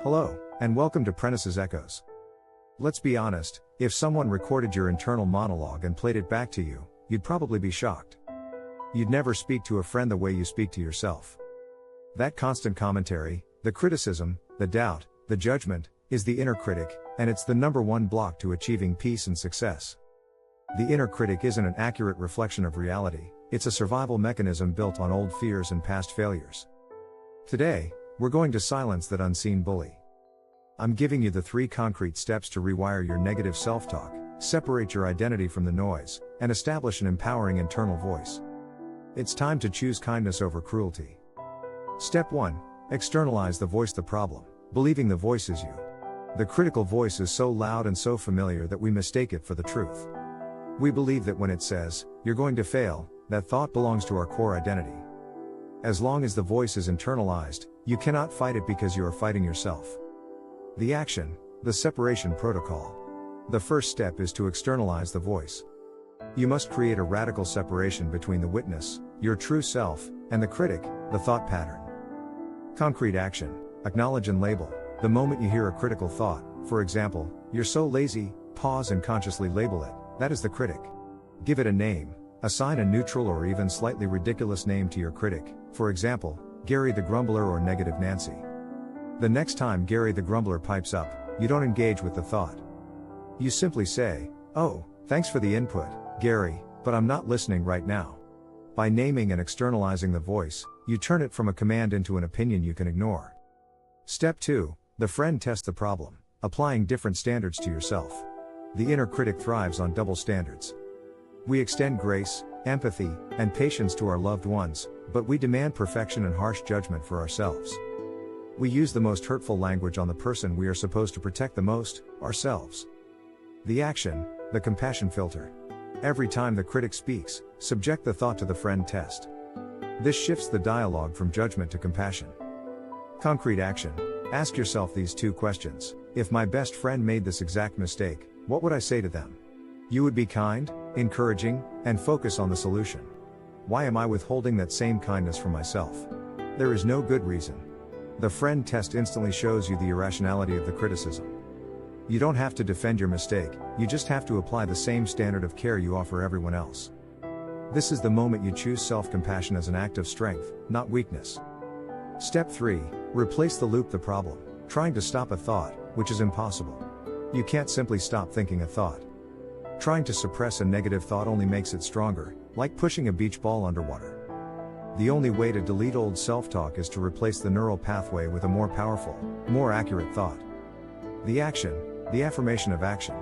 Hello, and welcome to Prentice's Echoes. Let's be honest, if someone recorded your internal monologue and played it back to you, you'd probably be shocked. You'd never speak to a friend the way you speak to yourself. That constant commentary, the criticism, the doubt, the judgment, is the inner critic, and it's the number one block to achieving peace and success. The inner critic isn't an accurate reflection of reality, it's a survival mechanism built on old fears and past failures. Today, we're going to silence that unseen bully. I'm giving you the 3 concrete steps to rewire your negative self-talk, separate your identity from the noise, and establish an empowering internal voice. It's time to choose kindness over cruelty. Step 1. Externalize the voice. The problem, believing the voice is you. The critical voice is so loud and so familiar that we mistake it for the truth. We believe that when it says, "You're going to fail," that thought belongs to our core identity. As long as the voice is internalized, you cannot fight it because you are fighting yourself. The action, the separation protocol. The first step is to externalize the voice. You must create a radical separation between the witness, your true self, and the critic, the thought pattern. Concrete action, acknowledge and label. The moment you hear a critical thought, for example, "You're so lazy," pause and consciously label it. That is the critic. Give it a name. Assign a neutral or even slightly ridiculous name to your critic, for example, Gary the Grumbler or Negative Nancy. The next time Gary the Grumbler pipes up, you don't engage with the thought. You simply say, "Oh, thanks for the input, Gary, but I'm not listening right now." By naming and externalizing the voice, you turn it from a command into an opinion you can ignore. Step 2. The friend test. The problem, applying different standards to yourself. The inner critic thrives on double standards. We extend grace, empathy, and patience to our loved ones, but we demand perfection and harsh judgment for ourselves. We use the most hurtful language on the person we are supposed to protect the most, ourselves. The action, the compassion filter. Every time the critic speaks, subject the thought to the friend test. This shifts the dialogue from judgment to compassion. Concrete action. Ask yourself these 2 questions. If my best friend made this exact mistake, what would I say to them? You would be kind, encouraging, and focus on the solution. Why am I withholding that same kindness from myself? There is no good reason. The friend test instantly shows you the irrationality of the criticism. You don't have to defend your mistake, you just have to apply the same standard of care you offer everyone else. This is the moment you choose self-compassion as an act of strength, not weakness. Step 3. Replace the loop. The problem, trying to stop a thought, which is impossible. You can't simply stop thinking a thought. Trying to suppress a negative thought only makes it stronger, like pushing a beach ball underwater. The only way to delete old self-talk is to replace the neural pathway with a more powerful, more accurate thought. The action, the affirmation of action.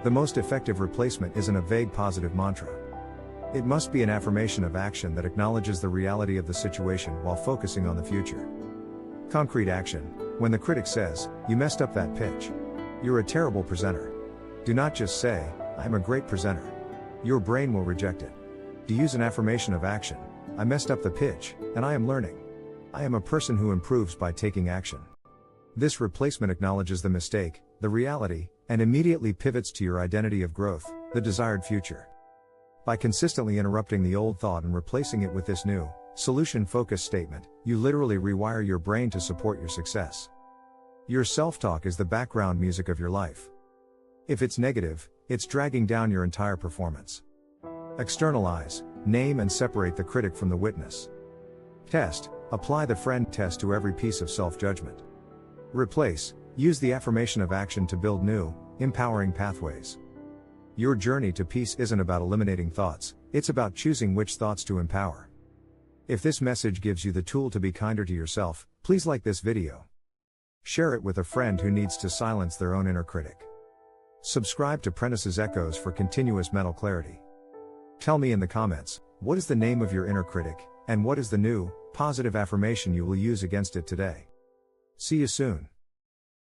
The most effective replacement isn't a vague positive mantra. It must be an affirmation of action that acknowledges the reality of the situation while focusing on the future. Concrete action. When the critic says, "You messed up that pitch. You're a terrible presenter." Do not just say, "I'm a great presenter." Your brain will reject it. To use an affirmation of action, "I messed up the pitch, and I am learning. I am a person who improves by taking action." This replacement acknowledges the mistake, the reality, and immediately pivots to your identity of growth, the desired future. By consistently interrupting the old thought and replacing it with this new, solution-focused statement, you literally rewire your brain to support your success. Your self-talk is the background music of your life. If it's negative, it's dragging down your entire performance. Externalize, name and separate the critic from the witness. Test, apply the friend test to every piece of self-judgment. Replace, use the affirmation of action to build new, empowering pathways. Your journey to peace isn't about eliminating thoughts, it's about choosing which thoughts to empower. If this message gives you the tool to be kinder to yourself, please like this video. Share it with a friend who needs to silence their own inner critic. Subscribe to Prentice's Echoes for continuous mental clarity. Tell me in the comments, what is the name of your inner critic, and what is the new, positive affirmation you will use against it today? See you soon.